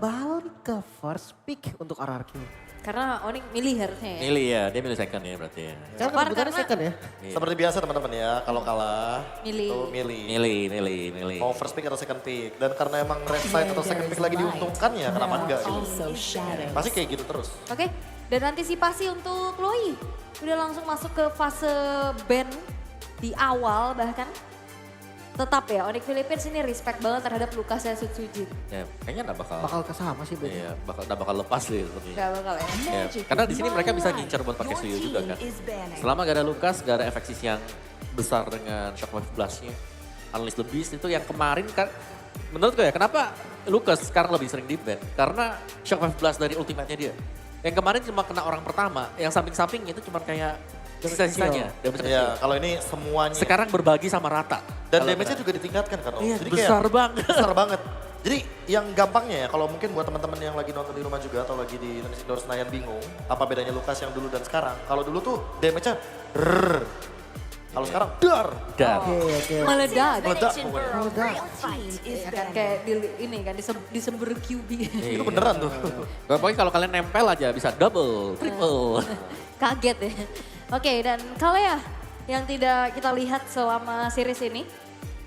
kembali ke first pick untuk RRQ. Karena Onyx milih harusnya ya. Milih ya, dia milih second ya berarti ya. Kan kebetulannya karena- second ya. Iya. Seperti biasa teman-teman ya, kalau kalah Milih. itu milih. Milih. Mau first pick atau second pick. Dan karena emang red side atau second pick lagi diuntungkan ya, kenapa enggak gitu. Pasti kayak gitu terus. Oke, dan antisipasi untuk Chloe. Udah langsung masuk ke fase band di awal bahkan. Tetap ya, Onyx Philippines ini respect banget terhadap Lucas dan Sutsujin. Ya, kayaknya nggak bakal. Bakal kesama sih Ben. Iya, nggak bakal lepas deh sepertinya. Gak bakal ya. Ya, karena di sini mereka bisa ngincar buat pakai Suyo juga kan. Selama gak ada Lucas, gak ada efek sis yang besar dengan Shockwave Blast-nya. Unleash the Beast itu yang kemarin kan, menurutku ya kenapa Lucas sekarang lebih sering di-ban? Karena Shockwave Blast dari ultimate-nya dia. Yang kemarin cuma kena orang pertama, yang samping-samping itu cuma kayak sisa-sisanya. Damage kecil. Ya, kalau ini semuanya. Sekarang berbagi sama rata. Dan Kalau damage-nya kena. juga ditingkatkan kan Om. Iya, Jadi besar kayak, banget. Besar banget. Jadi yang gampangnya ya, kalau mungkin buat teman-teman yang lagi nonton di rumah juga atau lagi di Indoor Senayan bingung, apa bedanya Lucas yang dulu dan sekarang. Kalau dulu tuh damage-nya rrrr. Kalau sekarang dar. Dan Oke. Meledak. Meledak pokoknya. Meledak. Ya kan kayak ini kan disember QB. Itu beneran tuh. pokoknya kalau kalian nempel aja bisa double, triple. Kaget ya. Oke, dan kalau ya yang tidak kita lihat selama series ini,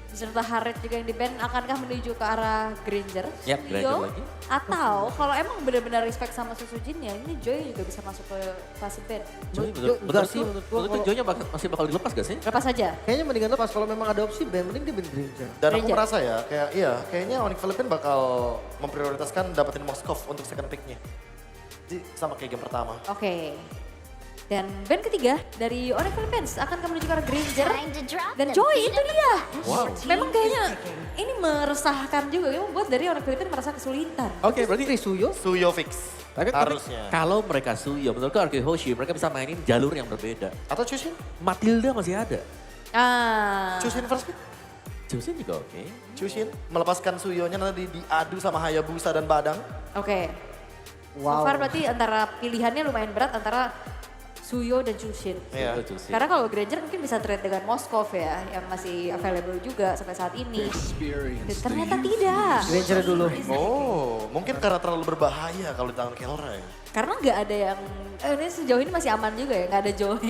beserta Harit juga yang di-ban, akankah menuju ke arah Granger? Yap, Granger Yo? lagi. Atau kalau emang benar-benar respect sama Susujin ya, ini Joy juga bisa masuk ke fase ban. Joy Jo- enggak sih, menurut gua menurutku kalau- Joy-nya masih bakal dilepas gak sih? Lepas saja. Kayaknya mendingan lepas kalau memang ada opsi Ben, mending dia Ben Granger. Dan aku Ranger. merasa ya, kayaknya Onyx Philippines bakal memprioritaskan dapetin Moskov untuk second pick-nya. Jadi sama kayak game pertama. Oke. Dan band ketiga dari Onyx Philippines akan menuju ke arah Granger. Dan Joy itu dia. Wow. Memang kayaknya ini meresahkan juga, ya, membuat dari Onyx Philippines merasa kesulitan. Oke, berarti Trisuyo? Suyo fix. Tapi Harusnya. kalau mereka Suyo, menurutku Arke Hoshi, mereka bisa mainin jalur yang berbeda. Atau Chushin? Matilda masih ada. Chushin Chushin first pick? Jusin juga oke. Chushin melepaskan Suyonya nanti diadu sama Hayabusa dan Badang. Oke. So Wow. far berarti antara pilihannya lumayan berat antara Suyo dan Chushin. Iya. Itu Jusin. Karena kalau Granger mungkin bisa trade dengan Moskov ya, yang masih available juga sampai saat ini. Dan ternyata tidak. Granger dulu. Oh, mungkin karena terlalu berbahaya kalau di tangan Kelra ya. Karena nggak ada yang, ini sejauh ini masih aman juga ya, nggak ada Joy.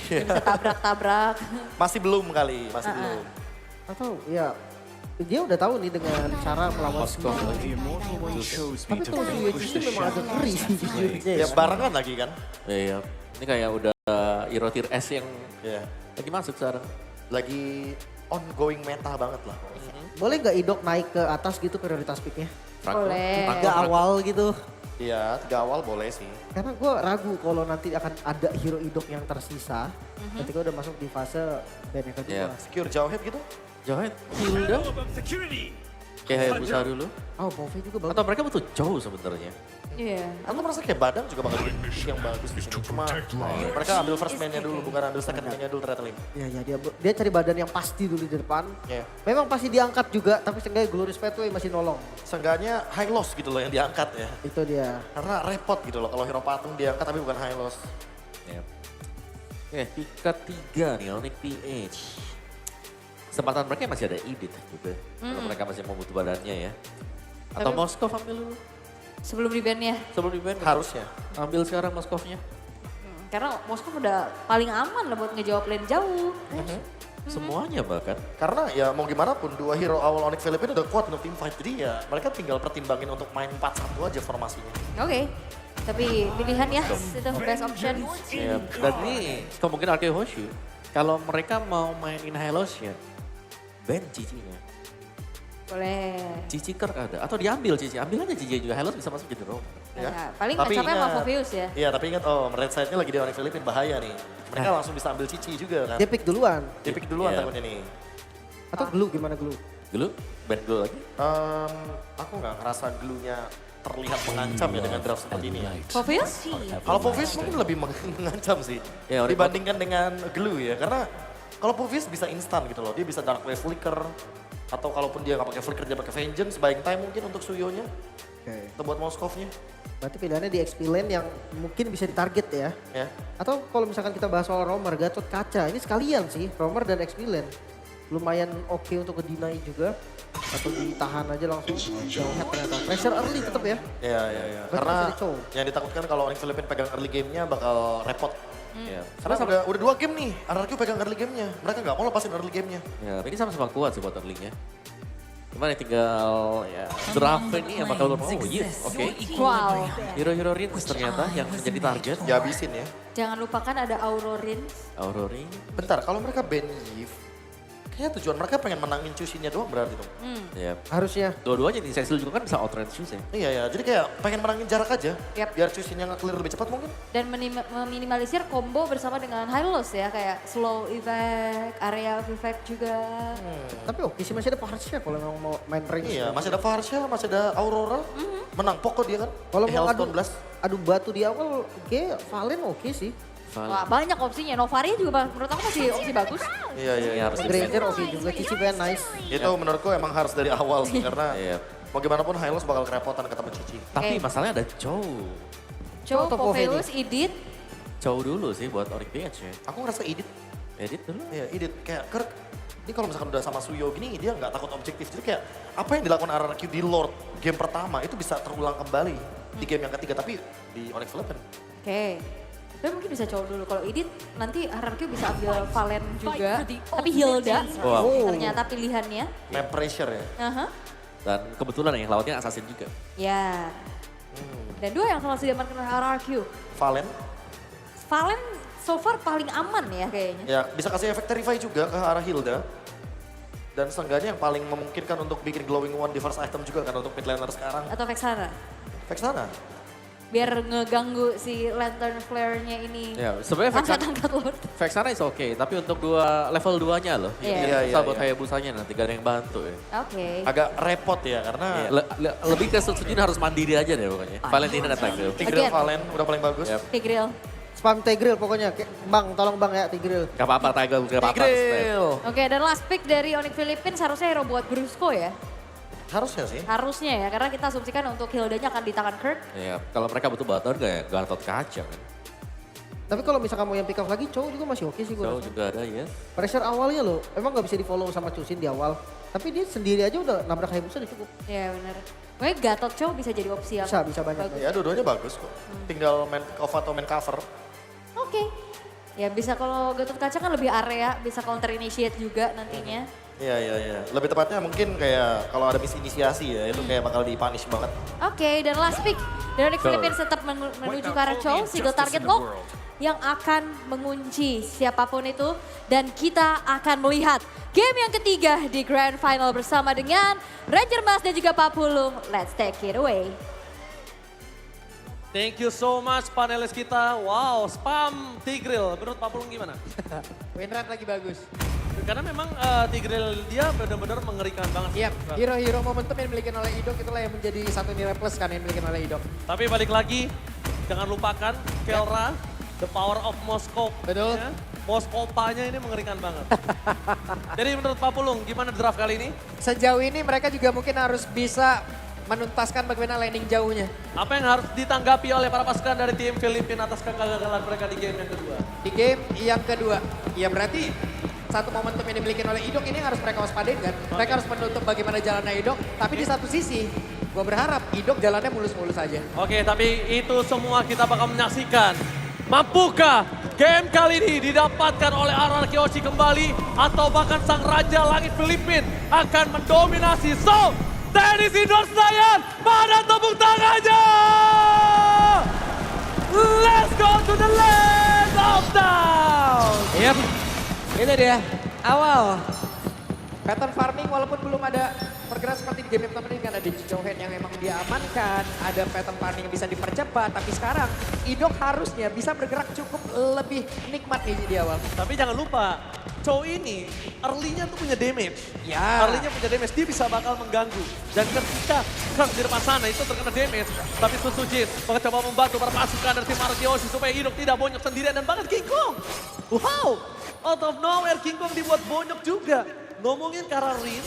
Yang bisa tabrak-tabrak. Masih belum kali, masih belum. Atau ya dia udah tahu nih dengan cara melawan Moskov Suyo. lagi. Tapi kalau Suyo Jushin memang agak ngeri sih jujurnya Ya barengan lagi kan. Iya, ini kayak udah Hero Tier S yang Ya. lagi masuk sekarang. Lagi ongoing meta banget lah. Boleh nggak Idok naik ke atas gitu prioritas picknya? Boleh. Agak awal gitu. Iya, 3 awal boleh sih. Karena gue ragu kalau nanti akan ada hero Idok yang tersisa ketika udah masuk di fase band yang kedua. Iya. Secure jauh head gitu. Johet, Hilda, kayak Hayabusa dulu. Oh, Bove juga bagus. Atau mereka butuh jauh sebenarnya. Iya. Aku merasa kayak Badang juga bakal jadi pick yang bagus di sini. Cuma mereka ambil first man-nya dulu, bukan ambil second man-nya dulu ternyata Lim. Ya dia cari badan yang pasti dulu di depan. Ya. Memang pasti diangkat juga, tapi seenggaknya Glorious Pathway masih nolong. Seenggaknya high loss gitu loh yang diangkat ya. Itu dia. Karena repot gitu loh kalau hero patung diangkat tapi bukan high loss. Ya. Oke, pick ketiga nih, Onyx PH. Kesempatan mereka masih ada edit gitu. Kalau mereka masih mau butuh badannya ya. Atau Tapi- Moskov ambil dulu. Sebelum di bandnya. Sebelum di ban. Harusnya. Ambil sekarang Moskovnya. Karena Moskov udah paling aman lah buat ngejawab lane jauh. Semuanya bahkan. Karena ya mau gimana pun dua hero awal Onyx Philippines udah kuat untuk team fight. Jadi ya mereka tinggal pertimbangin untuk main 4-1 aja formasinya. Oke. Tapi pilihan ya, itu best option. Ya, dan ini kemungkinan Arke Hoshi. Kalau mereka mau mainin Hylos ya, ban Cici-nya. Boleh. Cici Kirk ada. Atau diambil Cici. Ambil aja Cici juga. Hylos bisa masuk jadi roam. Ya. Nah, paling Tapi capek sama ingat- Foveus ya. Iya tapi ingat red side-nya lagi di Onyx Philippines bahaya nih. Mereka langsung bisa ambil Cici juga kan. Dia pick duluan. Dia pick duluan Iya. takutnya nih. Atau Glue gimana Glue? Dulu, ban dulu lagi. Aku nggak ngerasa glue-nya terlihat mengancam ya dengan draft seperti ini ya. Foveus? Kalau Povis mungkin lebih mengancam sih Ya, Onyx- dibandingkan dengan glue ya. Karena kalau Povis bisa instan gitu loh. Dia bisa dark wave flicker. Atau kalaupun dia nggak pakai flicker dia pakai vengeance. Buying time mungkin untuk Suyonya. Oke. Atau buat Moskovnya. Berarti pilihannya di XP lane yang mungkin bisa ditarget ya. Ya. Atau kalau misalkan kita bahas soal Romer, Gatot Kaca. Ini sekalian sih, Romer dan XP lane. lumayan oke untuk ke-deny juga. Atau ditahan aja langsung jauh head ternyata. Pressure early tetap ya. Iya. Berarti Karena masih di Chow. yang ditakutkan kalau Onyx Philippines pegang early game-nya bakal repot. Ya. Karena udah 2 game nih, RRQ pegang early game-nya. Mereka nggak mau lepasin early game-nya. Ya, ini sama-sama kuat sih buat early-nya. Cuman ya tinggal ya draft ini yang bakal yes, oke. Wow. Hero-hero Rins ternyata yang menjadi target. Dihabisin ya. Jangan lupakan ada Aurorin. Aurori. Bentar, kalau mereka ban Yves, kayaknya tujuan mereka pengen menangin Chusin-nya doang berarti dong. Ya. Harusnya. Dua-duanya nih, Cecil juga kan bisa outrange Shoes ya. Iya, jadi kayak pengen menangin jarak aja. Yap. Biar Chusin-nya nge-clear lebih cepat mungkin. Dan meminimalisir combo bersama dengan high loss ya. Kayak slow effect, area of effect juga. Tapi oke sih masih ada Parsha kalau memang mau main range. Iya, masih ada Varsha, masih ada Aurora. Menang pokok dia kan. Kalau mau Hellstone Blast. adu batu di awal, Valen oke sih. Wah, banyak opsinya. Novaria juga menurut aku masih opsi bagus. Iya. Harus Granger oke juga, Cici Ben nice. Itu menurutku emang harus dari awal sih. Karena Iya. mau gimana pun Hylos bakal kerepotan ketemu Cici. Tapi Oke. masalahnya ada Chow. Chow, Top of Popheus, Idit. Chow dulu sih buat Onyx PH ya. Aku ngerasa Edit. Edit dulu. Iya, Edit. Kayak Kirk. Ini kalau misalkan udah sama Suyo gini, dia nggak takut objektif. Jadi kayak apa yang dilakukan RRQ di Lord game pertama itu bisa terulang kembali di game yang ketiga. Tapi di Onyx Philippines. Oke. Tapi mungkin bisa Chow dulu. Kalau Idit nanti RRQ bisa ambil Valen juga. Tapi Hilda Wow. ternyata pilihannya. Map pressure ya. Aha. Dan kebetulan yang lawannya Assassin juga. Ya. Dan dua yang langsung diamankan oleh RRQ. Valen. Valen so far paling aman ya kayaknya. Ya bisa kasih efek Terrify juga ke arah Hilda. Dan seenggaknya yang paling memungkinkan untuk bikin glowing one di first item juga kan untuk mid laner sekarang. Atau Vexana. Vexana. Biar ngeganggu si lantern flare-nya ini. Ya, sebenarnya Angkat-angkat Lord. Vexana is oke, tapi untuk level 2-nya loh. Iya. Bisa buat Hayabusanya nanti gak ada yang bantu ya. Oke. Agak repot ya karena Iya, lebih ke Sutsujin harus mandiri aja deh pokoknya. Valentina dan Tigril. Tigreal Again. Valen udah paling bagus. Yep. Tigreal. Spam Tigreal pokoknya. Bang, tolong Bang ya Tigreal. Gak apa-apa Tigril, gak apa-apa. Tigreal. Oke, dan last pick dari Onyx Philippines harusnya hero buat Brusco ya. Harusnya sih. Harusnya ya, karena kita asumsikan untuk Hildanya akan di tangan Kirk. Iya, kalau mereka butuh butter gak Gatot kaca kan. Tapi kalau misalkan mau yang pick up lagi, Chow juga masih oke sih gue So rasa. juga ada ya. Pressure awalnya loh, emang gak bisa di follow sama Chusin di awal. Tapi dia sendiri aja udah nabrak Hayabusa udah cukup. Iya benar. Pokoknya Gatot Chow bisa jadi opsi yang Bisa banyak. bagus. Ya dua-duanya bagus kok. Tinggal main pick off atau main cover. Oke. Ya bisa kalau Gatot Kaca kan lebih area, bisa counter initiate juga nantinya. Iya. Lebih tepatnya mungkin kayak kalau ada misinisiasi ya itu kayak bakal di-punish banget. Oke, dan last pick dari Betul. Philippines tetap menuju ke arah Chow, single target lock yang akan mengunci siapapun itu. Dan kita akan melihat game yang ketiga di Grand Final bersama dengan Ranger Mas dan juga Pak Pulung. Let's take it away. Thank you so much panelis kita. Wow, spam Tigreal. Menurut Pak Pulung gimana? Win rate lagi bagus. Karena memang Tigreal dia benar-benar mengerikan banget. Iya, hero-hero momentum yang dimiliki oleh Idok itulah yang menjadi satu nilai plus kan yang dimiliki oleh Idok. Tapi balik lagi, jangan lupakan Kelra, the power of Moskop. Betul. Ya, Moskopanya ini mengerikan banget. Jadi menurut Pak Pulung, gimana draft kali ini? Sejauh ini mereka juga mungkin harus bisa menuntaskan bagaimana landing jauhnya. Apa yang harus ditanggapi oleh para pasukan dari tim Filipina atas kegagalan mereka di game yang kedua? Di game yang kedua, ya berarti satu momentum yang dimiliki oleh Idok ini harus mereka waspadain kan. Mereka harus menutup bagaimana jalannya Idok, tapi di satu sisi gue berharap Idok jalannya mulus-mulus aja. Oke, tapi itu semua kita bakal menyaksikan. Mampukah game kali ini didapatkan oleh RRQ Oshi kembali atau bahkan sang Raja Langit Filipin akan mendominasi? So, tenis indoor Senayan, mana tepuk tangannya? Let's go to the land of down. Yep, itu dia. Awal pattern farming walaupun belum ada pergerakan seperti di game yang pertama ini kan ada Johan yang memang dia amankan, ada pattern farming yang bisa dipercepat, tapi sekarang Idok harusnya bisa bergerak cukup lebih nikmat nih di awal. Tapi jangan lupa, Chow ini early-nya tuh punya damage. Ya. Early-nya punya damage, dia bisa bakal mengganggu. Dan ketika Kirk di depan sana itu terkena damage, tapi Susujin mencoba membantu para pasukan dari tim Arkeoshi supaya Idok tidak bonyok sendirian dan bahkan King Kong. Wow, out of nowhere King Kong dibuat bonyok juga. Ngomongin ke arah Rin,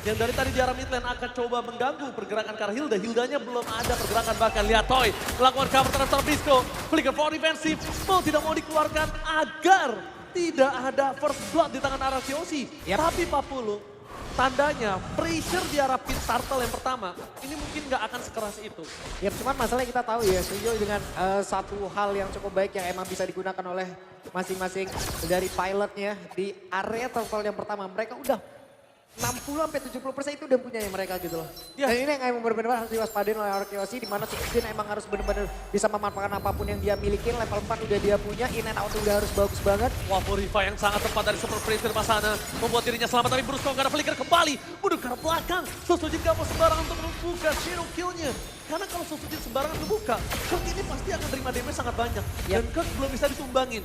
yang dari tadi di arah mid lane akan coba mengganggu pergerakan ke arah Hilda. Hildanya belum ada pergerakan, bahkan lihat Toy melakukan cover terhadap Bisco. Flicker for defensive, mau tidak mau dikeluarkan agar tidak ada first blood di tangan RRQC. Tapi 40 tandanya pressure di arah pit turtle yang pertama ini mungkin nggak akan sekeras itu. Ya cuman masalahnya kita tahu ya, Suyo dengan satu hal yang cukup baik yang emang bisa digunakan oleh masing-masing dari pilotnya di area turtle yang pertama. Mereka udah 60-70% itu udah punya mereka gitu loh. Ya. Dan ini yang emang benar-benar harus diwaspadain oleh RRQC, di mana Sukjin emang harus benar-benar bisa memanfaatkan apapun yang dia milikin. Level 4 udah dia punya, in and out udah harus bagus banget. Wah, Purifa yang sangat tepat dari Super Freezer Masana membuat dirinya selamat, tapi Bruce Kong gak ada flicker kembali. Mundur ke belakang, Sosujin gak mau sembarangan untuk membuka zero kill-nya. Karena kalau Sosujin sembarangan membuka, Kirk ini pasti akan terima damage sangat banyak. Dan Kirk belum bisa ditumbangin.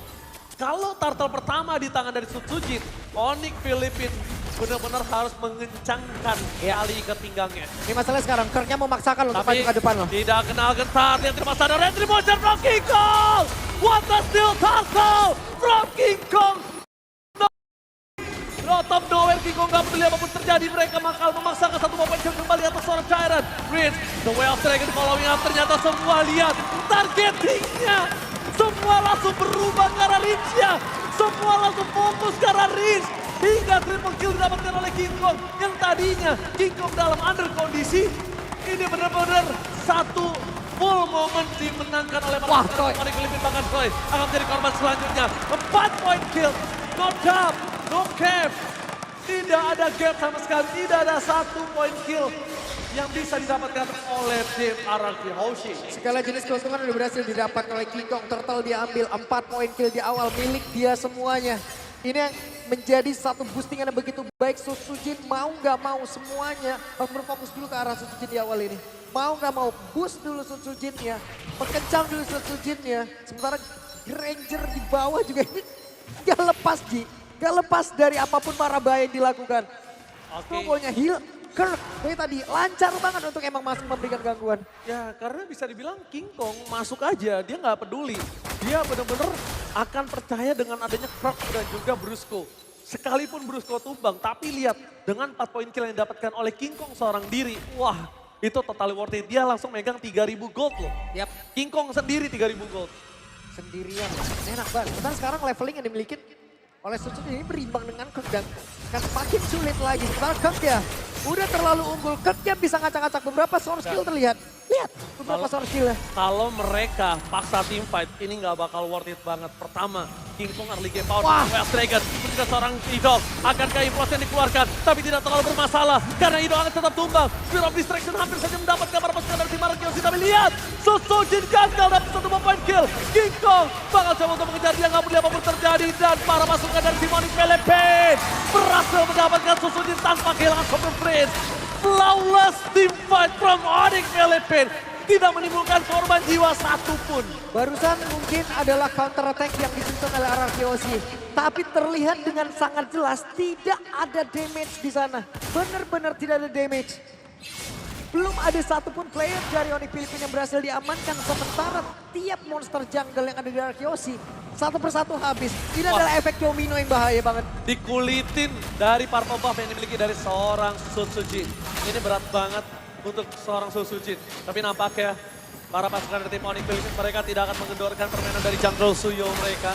Kalau turtle pertama di tangan dari Sosujin, Onyx Philippines benar-benar harus mengencangkan tali ikat pinggangnya. Ini masalahnya sekarang, Kirknya mau maksakan untuk maju ke depan loh. Tidak kenal gentar, yang terima sadar retribution from King Kong! What a steal tackle from King Kong! Out of nowhere, King Kong gak peduli apapun terjadi, mereka bakal memaksakan satu momen kembali atas seorang Tyrant. Rich, the way of dragon following up, ternyata semua lihat targetingnya. Semua langsung berubah ke arah Rich-nya. Semua langsung fokus ke arah Rich. Hingga triple kill didapatkan oleh King Kong. Yang tadinya King Kong dalam under kondisi. Ini benar-benar satu full moment dimenangkan oleh Wah, Troy. Filipin, bahkan Troy akan menjadi korban selanjutnya. 4 point kill. No doubt, no cap. Tidak ada gap sama sekali. Tidak ada 1 point kill yang bisa didapatkan oleh tim RRQ Hoshi. Segala jenis keuntungan udah berhasil didapat oleh King Kong. Turtle dia ambil 4 poin kill di awal, milik dia semuanya. Ini yang menjadi satu boosting yang begitu baik. Sosujin mau nggak mau semuanya harus berfokus dulu ke arah Sosujin di awal ini. Mau nggak mau boost dulu Sosujinnya, perkencang dulu Sosujinnya. Sementara Granger di bawah juga ini gak lepas Ji. Gak lepas dari apapun marah bahaya yang dilakukan. Pokoknya heal. Kirk dari tadi lancar banget untuk emang masuk memberikan gangguan. Ya karena bisa dibilang King Kong masuk aja, dia nggak peduli. Dia benar-benar akan percaya dengan adanya Kirk dan juga Brusco. Sekalipun Brusco tumbang, tapi lihat dengan 4 poin kill yang didapatkan oleh King Kong seorang diri. Wah itu totally worth it. Dia langsung megang 3.000 gold loh. Yap. King Kong sendiri 3.000 gold. Sendirian, enak banget. Sementara sekarang leveling yang dimiliki oleh Sosujin ini berimbang dengan Kirk dan kan semakin sulit lagi. Sementara Kirk ya udah terlalu unggul. Kirk dia bisa ngacak-ngacak beberapa source skill terlihat. Lihat beberapa source skillnya. Kalau mereka paksa team fight, ini nggak bakal worth it banget. Pertama, King Kong early game power, Wah. West Dragon, ketika seorang Idol akankah implosinya dikeluarkan, tapi tidak terlalu bermasalah karena Idol akan tetap tumbang. Spear of Distraction hampir saja mendapat kabar pasukan dari tim RRQC, tapi lihat, Sosujin gagal dapat 1 point kill. King Kong bakal coba untuk mengejar dia, nggak peduli apapun terjadi, dan para pasukan dari tim Onyx Philippines berhasil mendapatkan Sosujin tanpa kehilangan Super Prince. Flawless team fight from Onyx Philippines. Tidak menimbulkan korban jiwa satupun. Barusan mungkin adalah counter attack yang disusun oleh RRQC. Tapi terlihat dengan sangat jelas tidak ada damage di sana. Benar-benar tidak ada damage. Belum ada satupun player dari Onyx Philippines yang berhasil diamankan. Sementara tiap monster jungle yang ada di RRQC satu persatu habis. Ini adalah efek domino yang bahaya banget. Dikulitin dari purple buff yang dimiliki dari seorang Sosujin. Ini berat banget untuk seorang Sosujin. Tapi nampaknya para pasukan dari tim Onyx Philippines mereka tidak akan mengendorkan permainan dari jungle Suyo mereka.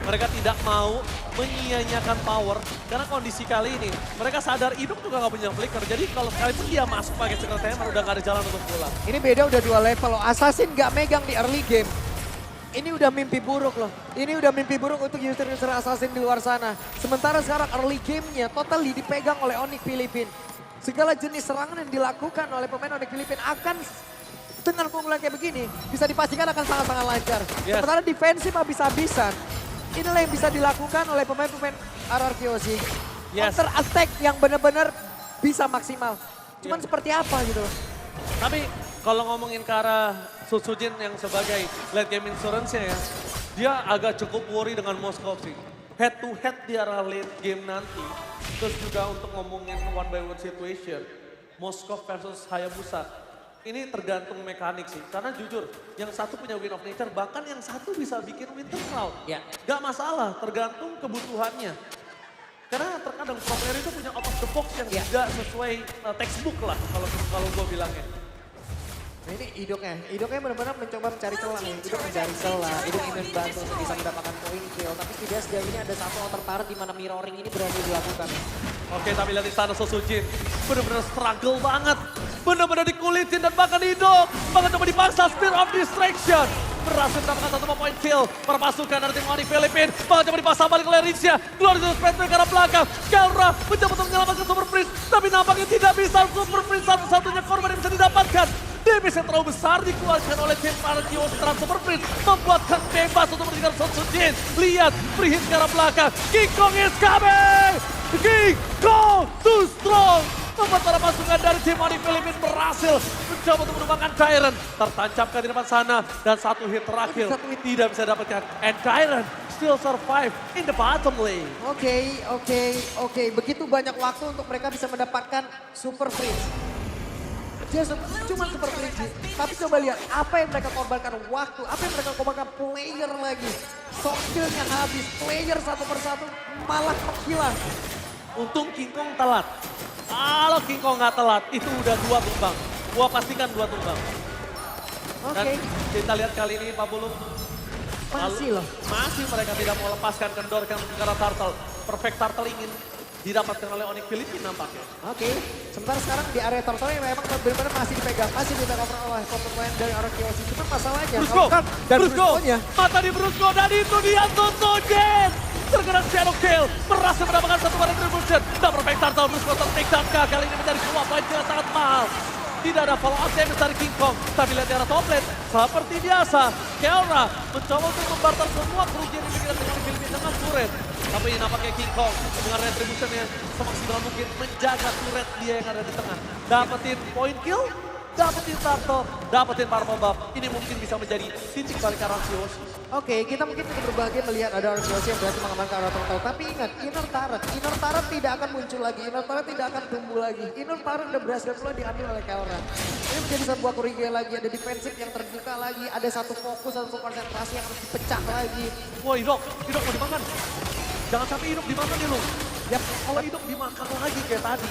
Mereka tidak mau menyia-nyiakan power karena kondisi kali ini mereka sadar hidup juga nggak punya flicker. Jadi kalau sekalipun dia masuk pakai secret hammer udah nggak ada jalan untuk pulang. Ini beda udah 2 level loh. Assassin gak megang di early game. Ini udah mimpi buruk loh. Ini udah mimpi buruk untuk user-user Assassin di luar sana. Sementara sekarang early game-nya totally dipegang oleh Onyx Philippines. Segala jenis serangan yang dilakukan oleh pemain Onyx Philippines akan dengan keunggulan kayak begini bisa dipastikan akan sangat-sangat lancar. Yes. Sementara defensif habis-habisan. Inilah yang bisa dilakukan oleh pemain-pemain RRQC. Yes. Counter attack yang benar-benar bisa maksimal. Cuman seperti apa gitu loh. Tapi kalau ngomongin ke arah Sosujin yang sebagai late game insurance-nya ya, dia agak cukup worry dengan Moskov sih. Head to head di arah late game nanti. Terus juga untuk ngomongin one by one situation, Moskov versus Hayabusa. Ini tergantung mekanik sih, karena jujur yang satu punya Wind of Nature, bahkan yang satu bisa bikin Winter Cloud. Ya. Gak masalah, tergantung kebutuhannya. Karena terkadang pro player itu punya out of the box yang tidak sesuai textbook lah kalau gue bilangnya. Ini Idoknya benar-benar mencoba mencari celah nih. Idok mencari celah, Idok ingin bantu untuk bisa mendapatkan poin kill. Tapi tidak sejauh ini ada satu outer turret di mana mirroring ini berani dilakukan. Oke, tapi lihat di sana Sosujin. Benar-benar struggle banget. Benar-benar dikulitin dan bahkan Idok. Bahkan coba dipaksa Spear of Distraction. Berhasil mendapatkan satu poin kill. Perpasukan dari tim Onyx Philippines. Bahkan coba dipaksa balik oleh Rizia. Keluar dari Spectre ke arah belakang. Kelra mencoba untuk menyelamatkan Super Prince. Tapi nampaknya tidak bisa. Super Prince satu-satunya korban yang bisa didapatkan. Damage yang terlalu besar dikeluarkan oleh tim Markio setelah Super Prince. Membuat Kang bebas untuk meninggalkan Sosujin. Lihat, free hit ke arah belakang. King Kong is coming! King Kong too strong! Membuat para pasukan dari tim Onyx Philippines berhasil mencoba untuk menumbangkan Tyrant. Tertancapkan di depan sana dan satu hit terakhir tidak bisa dapatkan. And Tyrant still survive in the bottom lane. Oke. Begitu banyak waktu untuk mereka bisa mendapatkan Super Prince. Dia cuma Super Prince, tapi coba lihat apa yang mereka korbankan waktu, apa yang mereka korbankan player lagi. Skillnya habis, player satu persatu malah menghilang. Untung King Kong telat. Kalau King Kong nggak telat, itu udah 2 tumbang. Gua pastikan 2 tumbang. Dan Oke. kita lihat kali ini Pak Bulu. Masih loh. Masih mereka tidak mau lepaskan kendor ke arah Turtle. Perfect Turtle ingin didapatkan oleh Onyx Philippines nampaknya. Oke, sementara sekarang di area Turtle yang memang benar-benar masih dipegang, masih dipegang oleh pemain dari orang Kiyoshi. Cuma masalahnya, Brusco, dan Brusco, Brusco-nya. mata di Brusco dan itu dia Sosujin. Terkena Shadow Kill, berhasil mendapatkan satu retribution. Dan perfect Turtle, Brusco tertik Dapka. Kali ini mencari 2 poin yang sangat mahal. Tidak ada follow up damage dari King Kong. Tapi lihat di arah top lane, seperti biasa. Kelra mencoba untuk membarter semua kerugian yang dimiliki dengan Philippines dengan turret. Tapi ini nampaknya King Kong dengan retribution-nya semaksimal mungkin menjaga turret dia yang ada di tengah. Dapetin point kill, dapetin turtle, dapetin purple buff. Ini mungkin bisa menjadi titik balik arah Kiyoshi. Oke, kita mungkin cukup berbahagia melihat ada orang Kiyoshi yang berhasil mengamankan arah Turtle. Tapi ingat, inner turret tidak akan muncul lagi, inner turret tidak akan tumbuh lagi. Inner turret udah berhasil pula diambil oleh Kelra. Ini menjadi sebuah kerugian lagi, ada defensif yang terbuka lagi, ada satu fokus, satu konsentrasi yang harus dipecah lagi. Wah, Idok mau dimakan. Jangan sampai Idok dimakan nih lu. Ya, kalau Idok dimakan lagi kayak tadi.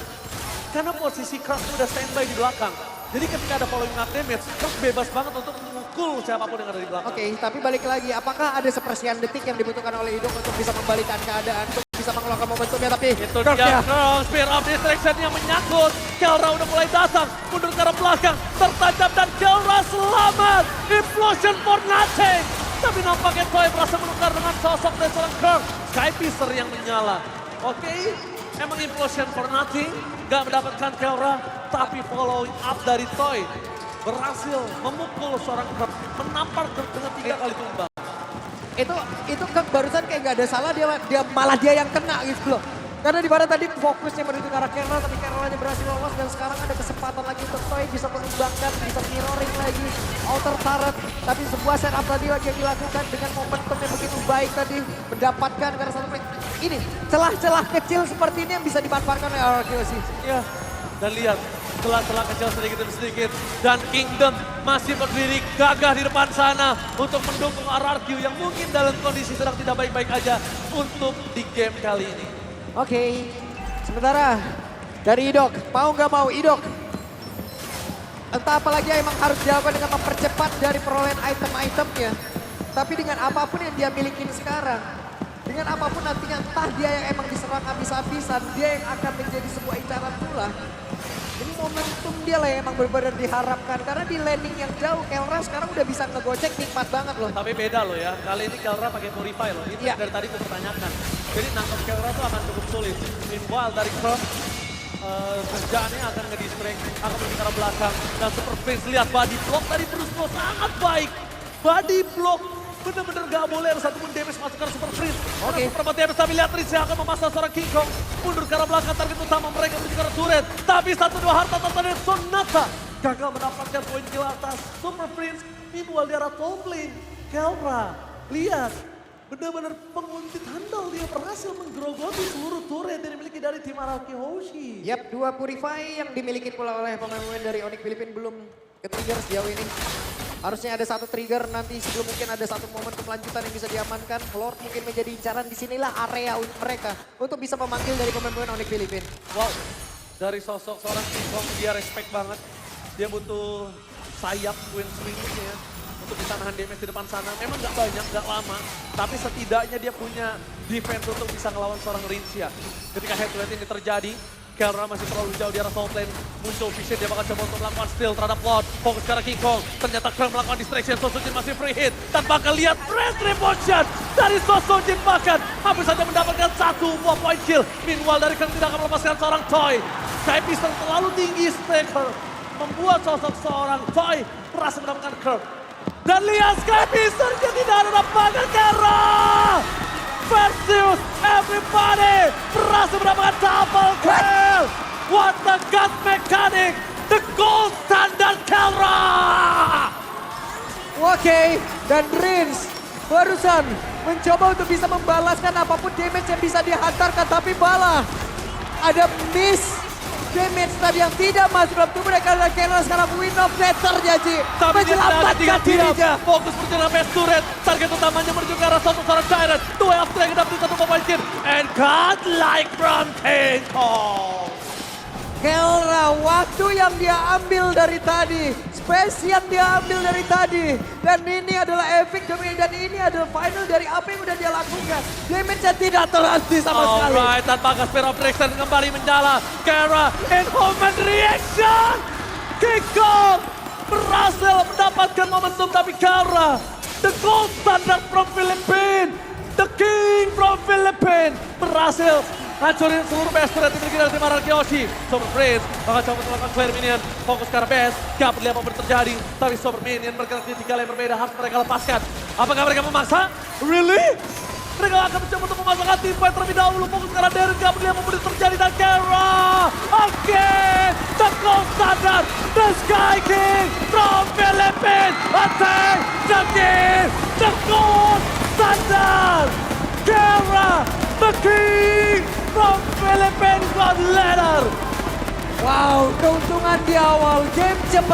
Karena posisi Crush udah standby di belakang. Jadi ketika ada following up damage, Crush bebas banget untuk memukul siapapun yang ada di belakang. Oke, tapi balik lagi, apakah ada sepersekian detik yang dibutuhkan oleh Idok untuk bisa membalikan keadaan, untuk bisa mengeluarkan momentumnya, tapi Itu dia Crush, Spear of Distraction yang menyangkut. Kelra udah mulai datang, mundur ke arah belakang, tertancap dan Kelra selamat. Implosion for nothing. Tapi nampaknya Toy berhasil menukar dengan sosok dari seorang Kirk. Skypicer yang menyala. Oke, emang implosion for nothing. Gak mendapatkan Kelra, tapi following up dari Toy. Berhasil memukul seorang Kirk, menampar Kirk dengan 3 kali tumbang. Itu kan barusan kayak gak ada salah, dia malah dia yang kena gitu loh. Karena di mana tadi fokusnya menuju ke arah Kelra, tapi Kelranya berhasil lolos dan sekarang ada kesempatan lagi untuk Toy bisa mengimbangkan, bisa mirroring lagi outer turret. Tapi sebuah setup tadi lagi yang dilakukan dengan momentum yang begitu baik tadi, mendapatkan karena satu ini celah-celah kecil seperti ini yang bisa dimanfaatkan oleh Arkeosi. Ya, dan lihat celah-celah kecil sedikit demi sedikit. Dan Kingdom masih berdiri gagah di depan sana untuk mendukung RRQ yang mungkin dalam kondisi sedang tidak baik-baik aja untuk di game kali ini. Oke, sementara dari Idok, mau nggak mau Idok. Entah apa lagi yang emang harus dilakukan dengan mempercepat dari perolehan item-itemnya. Tapi dengan apapun yang dia miliki sekarang, dengan apapun nantinya entah dia yang emang diserang habis-habisan, dia yang akan menjadi sebuah incaran pula. Ini momentum dia lah yang emang benar-benar diharapkan. Karena di landing yang jauh, Kelra sekarang udah bisa ngegocek nikmat banget loh. Tapi beda loh ya, kali ini Kelra pakai Purify loh. Itu Iya. dari tadi aku pertanyakan. Jadi nangkep Kelra tuh akan cukup sulit. Meanwhile dari Cross, kerjaannya akan ngedistract, akan pergi ke arah belakang. Dan Super Prince lihat body block dari Brusco sangat baik. Body block. Bener-bener gak boleh ada satupun damage masuk ke arah Super Prince. Oke. Super damage tapi lihat Riz yang akan memasang seorang King Kong. Mundur ke arah belakang target utama mereka menuju ke arah turret. Tapi 1-2 harta dari Sonata. Gagal mendapatkan poin kill atas Super Prince. Meanwhile di arah top lane. Kelra, lihat. Benar-benar penguntit handal dia berhasil menggerogoti seluruh turret yang dimiliki dari tim Araki Hoshi. Yap, 2 Purify yang dimiliki pula oleh pemain-pemain dari Onyx Philippines belum ke-trigger sejauh ini. Harusnya ada satu trigger nanti sebelum mungkin ada satu momen kelanjutan yang bisa diamankan. Lord mungkin menjadi incaran, di sinilah area mereka untuk bisa memanggil dari pemain-pemain Onyx Philippines. Wow, dari sosok seorang King Kong dia respect banget. Dia butuh sayap Queen Swing-nya untuk bisa nahan damage di depan sana. Memang nggak banyak, nggak lama, tapi setidaknya dia punya defense untuk bisa ngelawan seorang Rincia. Ketika head to head ini terjadi, Kelra masih terlalu jauh di arah top lane. Muncul vision, dia bakal coba untuk melakukan steal terhadap Lord. Fokus ke arah King Kong. Ternyata Krem melakukan distraction. Sosojin masih free hit. Tanpa lihat retribution dari Sosojin bahkan hampir saja mendapatkan satu buah point kill. Meanwhile dari Krem tidak akan melepaskan seorang Toy. Sky Pistol terlalu tinggi Staker. Membuat sosok seorang Toy berhasil mendapatkan Krem. Dan lihat Sky Pistol dia tidak ada dapatkan Kelra. Versus everybody berhasil mendapatkan double kill. What the god mechanic, the gold standard Kelra. Oke, dan Rins barusan mencoba untuk bisa membalaskan apapun damage yang bisa dihantarkan. Tapi malah ada miss damage tadi yang tidak masuk dalam tubuh mereka. Dan Kelra sekarang win of netternya Ji. Tapi dia Menyelamatkan tidak dirinya. diam. Fokus berjalan best turret. Target utamanya menuju ke arah sosok seorang Tyrant. Two of three yang dapat satu pemain kill. And godlike from King Kong. Kelra, waktu yang dia ambil dari tadi, space yang dia ambil dari tadi, dan ini adalah epic demi, dan ini adalah final dari apa yang udah dia lakukan. Damage-nya tidak terhenti sama sekali. Alright, tanpa Spear of Direction kembali menyala. Kelra in Human Reaction. King Kong berhasil mendapatkan momentum, tapi Kelra, the gold standard from Philippines, the king from Philippines, berhasil hancurin seluruh best turret dimiliki dari tim Araki Yoshi. Super Prince bakal coba melakukan clear minion. Fokus ke arah best. Gak peduli apa yang terjadi. Tapi Super Minion bergerak di tiga lane berbeda. Harus mereka lepaskan. Apakah mereka memaksa? Really? Mereka akan mencoba untuk memasangkan tim fight terlebih dahulu. Fokus ke arah Darren. Gak peduli apa yang terjadi. Dan Kelra. Again. The gold standard. The Sky King from Philippines. Attack the king. The gold standard. Kelra. The king from Philippines got letter. Wow, keuntungan di awal game cepat.